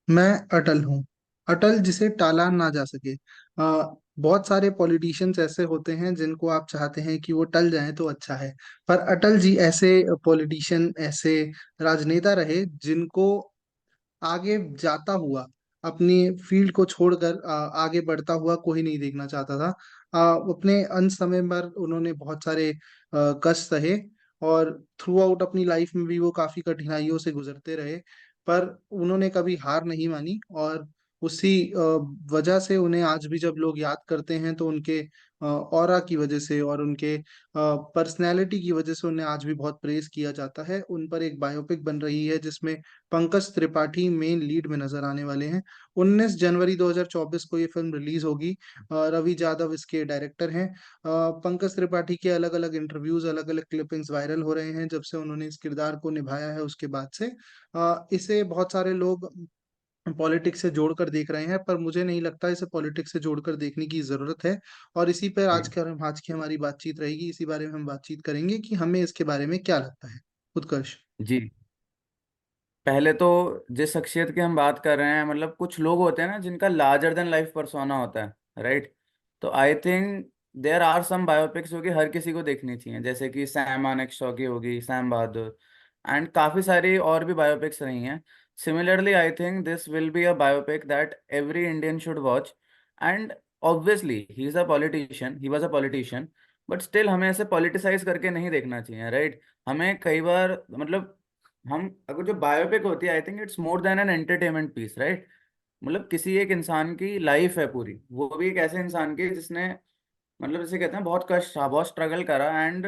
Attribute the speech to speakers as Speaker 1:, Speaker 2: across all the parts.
Speaker 1: मैं अटल हूँ। अटल जिसे टाला ना जा सके। बहुत सारे पॉलिटिशियंस ऐसे होते हैं जिनको आप चाहते हैं कि वो टल जाएं तो अच्छा है। पर अटल जी ऐसे पॉलिटिशियन, ऐसे राजनेता रहे जिनको आगे जाता हुआ, अपनी फील्ड को छोड़कर आगे बढ़ता हुआ कोई नहीं देखना चाहता था। अपने अंत समय पर उन्होंने बहुत सारे कष्ट सहे, और थ्रू आउट अपनी लाइफ में भी वो काफी कठिनाइयों से गुजरते रहे। पर उन्होंने कभी हार नहीं मानी, और उसी वजह से उन्हें आज भी जब लोग याद करते हैं तो उनके ऑरा की वजह से और उनके पर्सनैलिटी की वजह से उन्हें आज भी बहुत प्रेज किया जाता है। उन पर एक बायोपिक बन रही है जिसमें पंकज त्रिपाठी मेन लीड में नजर आने वाले हैं। 19 जनवरी 2024 को ये फिल्म रिलीज होगी। रवि यादव इसके डायरेक्टर हैं। पंकज त्रिपाठी के अलग अलग इंटरव्यूज, अलग अलग क्लिपिंग्स वायरल हो रहे हैं जब से उन्होंने इस किरदार को निभाया है उसके बाद से। इसे बहुत सारे लोग पॉलिटिक्स से जोड़कर देख रहे हैं, पर मुझे नहीं लगता इसे पॉलिटिक्स से जोड़कर देखने की जरूरत है। और इसी पर
Speaker 2: जी।
Speaker 1: आज की हमारी बातचीत रहेगी, इसी बारे में हम बातचीत करेंगे कि हमें इसके बारे में क्या लगता है। उत्कर्ष।
Speaker 2: जी, पहले तो जिस शख्सियत की हम बात कर रहे हैं, मतलब कुछ लोग होते हैं ना जिनका लार्जर देन लाइफ पर्सोना होता है, राइट? तो I think there are some biopics जो कि हर किसी को देखनी चाहिए, जैसे कि सैम मानेकशॉ की होगी, सैम बहादुर, एंड काफ़ी सारी और भी बायोपिक्स रही हैं। Similarly I think this will be a biopic that every Indian should watch. And obviously he is a politician, he was a politician, but still हमें ऐसे पॉलिटिसाइज करके नहीं देखना चाहिए, राइट? हमें कई बार मतलब हम अगर जो बायोपिक होती है, I think it's more than an entertainment piece, right? मतलब किसी एक इंसान की लाइफ है पूरी, वो भी एक ऐसे इंसान की जिसने मतलब जैसे कहते हैं बहुत कष्ट था, बहुत स्ट्रगल करा, and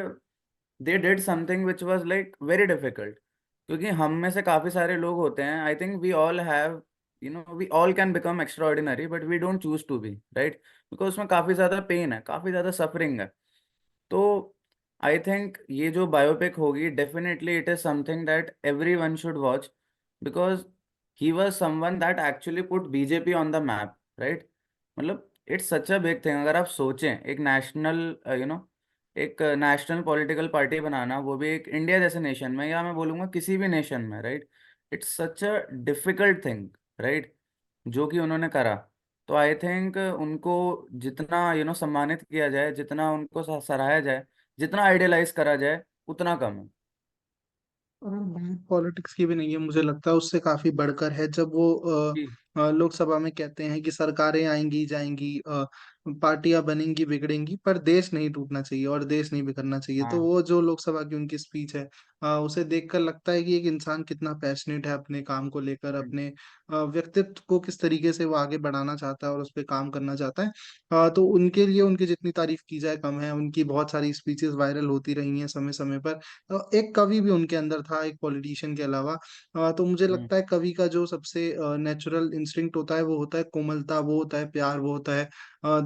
Speaker 2: they did something which was like very difficult. क्योंकि हम में से काफी सारे लोग होते हैं, I think we all have, we all can become extraordinary, but we don't choose to be, right? Because उसमें काफी ज्यादा पेन है, काफी ज्यादा सफरिंग है। तो आई थिंक ये जो बायोपिक होगी, definitely it is something that everyone should watch, because he was someone that actually put BJP on the map, right? मतलब it's such a big thing. अगर आप सोचें एक नेशनल, एक नेशनल पॉलिटिकल पार्टी बनाना, वो भी एक इंडिया जैसे नेशन में, या मैं बोलूँगा किसी भी नेशन में, right? It's such a difficult thing, right? जो कि उन्होंने करा। तो आई थिंक उनको जितना सम्मानित किया जाए, जितना उनको सराहाया जाए, जितना आइडियलाइज करा जाए, उतना कम है।
Speaker 1: और बात पॉलिटिक्स की भी नहीं है, मुझे लगता है उससे काफी बढ़कर है। जब वो
Speaker 2: जी।
Speaker 1: लोकसभा में कहते हैं कि सरकारें आएंगी जाएंगी, पार्टियां बनेंगी बिगड़ेंगी, पर देश नहीं टूटना चाहिए और देश नहीं बिखरना चाहिए। तो
Speaker 2: हाँ।
Speaker 1: वो जो लोकसभा की उनकी स्पीच है, उसे देखकर लगता है कि एक इंसान कितना पैशनेट है अपने काम को लेकर,
Speaker 2: हम्म।
Speaker 1: अपने व्यक्तित्व को किस तरीके से वो आगे बढ़ाना चाहता है और उस पर काम करना चाहता है। तो उनके लिए उनकी जितनी तारीफ की जाए कम है। उनकी बहुत सारी स्पीचेस वायरल होती रही हैं समय समय पर। एक कवि भी उनके अंदर था, एक पॉलिटिशियन के अलावा। तो मुझे
Speaker 2: हम्म।
Speaker 1: लगता है कवि का जो सबसे नेचुरल इंस्टिंक्ट होता है वो होता है कोमलता, वो होता है प्यार, वो होता है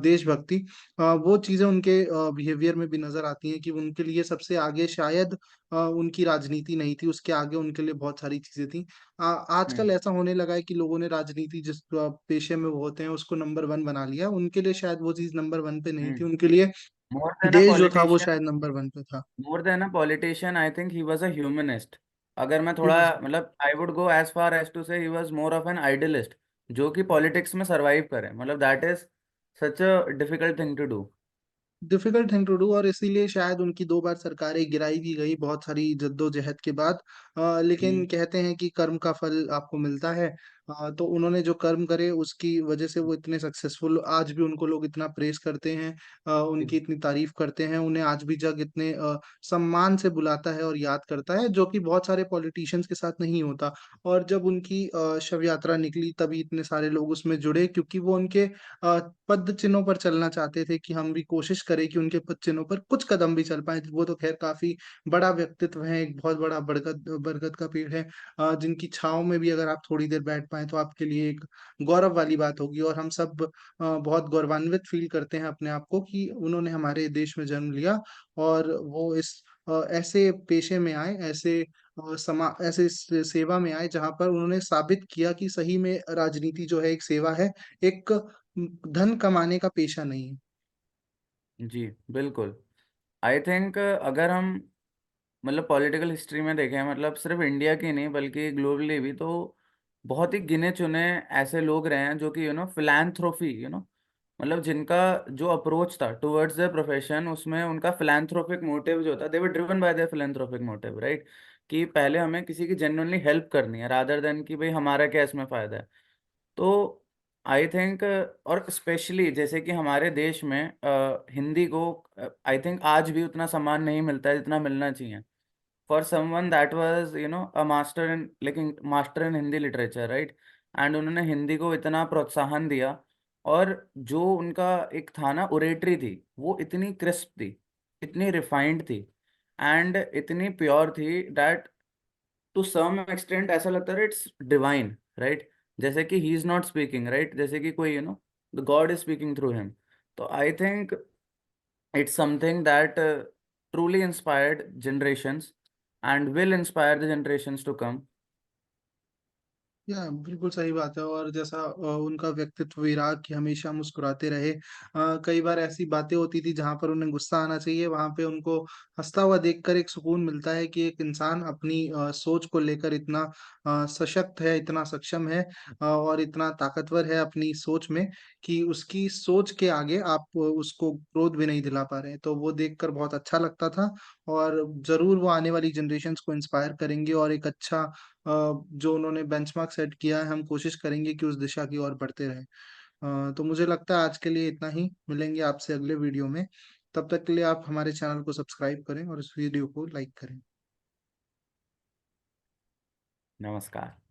Speaker 1: देशभक्ति। वो चीजें उनके बिहेवियर में भी नजर आती हैं कि उनके लिए सबसे आगे शायद उनकी राजनीति नहीं थी, उसके आगे उनके लिए बहुत सारी चीजें थी। आजकल
Speaker 2: हम्म।
Speaker 1: ऐसा होने लगा है कि लोगों ने राजनीति जिस पेशे में वो होते हैं उसको नंबर वन बना लिया। उनके लिए शायद वो चीज नंबर वन पे नहीं थी,
Speaker 2: हम्म।
Speaker 1: उनके लिए
Speaker 2: मोर देन अ
Speaker 1: देश जो था वो
Speaker 2: पॉलिटिशियन,
Speaker 1: शायद नंबर वन पे था।
Speaker 2: More than a politician, I think he was a humanist. अगर मैं
Speaker 1: He
Speaker 2: थोड़ा
Speaker 1: was-
Speaker 2: मतलब I would go as far as to say he was more of an idealist, जो कि पॉलिटिक्स में सरवाइव करे, मतलब that is such a difficult thing to do.
Speaker 1: Difficult thing to do, और इसीलिए शायद उनकी दो बार सरकारें गिराई भी गई बहुत सारी जद्दोजहद के बाद। लेकिन
Speaker 2: हम्म।
Speaker 1: कहते हैं कि कर्म का फल आपको मिलता है। तो उन्होंने जो कर्म करे उसकी वजह से वो इतने सक्सेसफुल, आज भी उनको लोग इतना प्रेस करते हैं, उनकी इतनी तारीफ करते हैं, उन्हें आज भी जग इतने सम्मान से बुलाता है और याद करता है, जो कि बहुत सारे पॉलिटिशियंस के साथ नहीं होता। और जब उनकी शव यात्रा निकली तभी इतने सारे लोग उसमें जुड़े, क्योंकि वो उनके पद चिन्हों पर चलना चाहते थे कि हम भी कोशिश करें कि उनके पद चिन्हों पर कुछ कदम भी चल पाए। वो तो खैर काफी बड़ा व्यक्तित्व है, एक बहुत बड़ा बरगद बरगद का पेड़ है, जिनकी छांव में भी अगर आप थोड़ी देर बैठ पाए तो आपके लिए एक गौरव वाली बात होगी। और हम सब बहुत गौरवान्वित फील करते हैं अपने आप को कि उन्होंने हमारे देश में जन्म लिया, और वो इस ऐसे पेशे में आए, ऐसे ऐसे सेवा में आए जहां पर उन्होंने साबित किया कि सही में राजनीति जो है एक सेवा है, एक धन कमाने का पेशा नहीं है।
Speaker 2: जी, बिल्कुल। आई थिंक अगर हम मतलब पॉलिटिकल हिस्ट्री में देखें, मतलब सिर्फ इंडिया की नहीं बल्कि ग्लोबली भी, तो बहुत ही गिने चुने ऐसे लोग रहे हैं जो कि फिलैंथ्रोफी, मतलब जिनका जो अप्रोच था टुवर्ड्स देयर प्रोफेशन, उसमें उनका फिलैंथ्रोपिक मोटिव जो था, they were driven by their philanthropic motive, right? कि पहले हमें किसी की जेन्युइनली हेल्प करनी है रादर देन कि भाई हमारा क्या इसमें फायदा है। तो आई थिंक, और स्पेशली जैसे कि हमारे देश में हिंदी को आई थिंक आज भी उतना सम्मान नहीं मिलता है जितना मिलना चाहिए for someone that was a master in, लेकिन master in Hindi literature, right? And उन्होंने हिंदी को इतना प्रोत्साहन दिया, और जो उनका एक था ना ओरेटरी थी, वो इतनी क्रिस्प थी, इतनी रिफाइंड थी, एंड इतनी प्योर थी दैट टू सम एक्सटेंट ऐसा लगता है इट्स डिवाइन, राइट? जैसे कि he is not speaking, right? जैसे कि कोई the God is speaking through him. तो I think it's something that truly inspired generations and will inspire the generations to come.
Speaker 1: या बिल्कुल सही बात है। और जैसा उनका व्यक्तित्व विराग कि हमेशा मुस्कुराते रहे। कई बार ऐसी बातें होती थी जहां पर उन्हें गुस्सा आना चाहिए, वहां पे उनको हंसता हुआ देखकर एक सुकून मिलता है कि एक इंसान अपनी सोच को लेकर इतना सशक्त है, इतना सक्षम है, और इतना ताकतवर है अपनी सोच में कि उसकी सोच के आगे आप उसको क्रोध भी नहीं दिला पा रहे हैं। तो वो देखकर बहुत अच्छा लगता था। और जरूर वो आने वाली जनरेशन्स को इंस्पायर करेंगे, और एक अच्छा जो उन्होंने बेंचमार्क सेट किया है, हम कोशिश करेंगे कि उस दिशा की ओर बढ़ते रहें। तो मुझे लगता है आज के लिए इतना ही। मिलेंगे आपसे अगले वीडियो में। तब तक के लिए आप हमारे चैनल को सब्सक्राइब करें और इस वीडियो को लाइक करें।
Speaker 2: नमस्कार।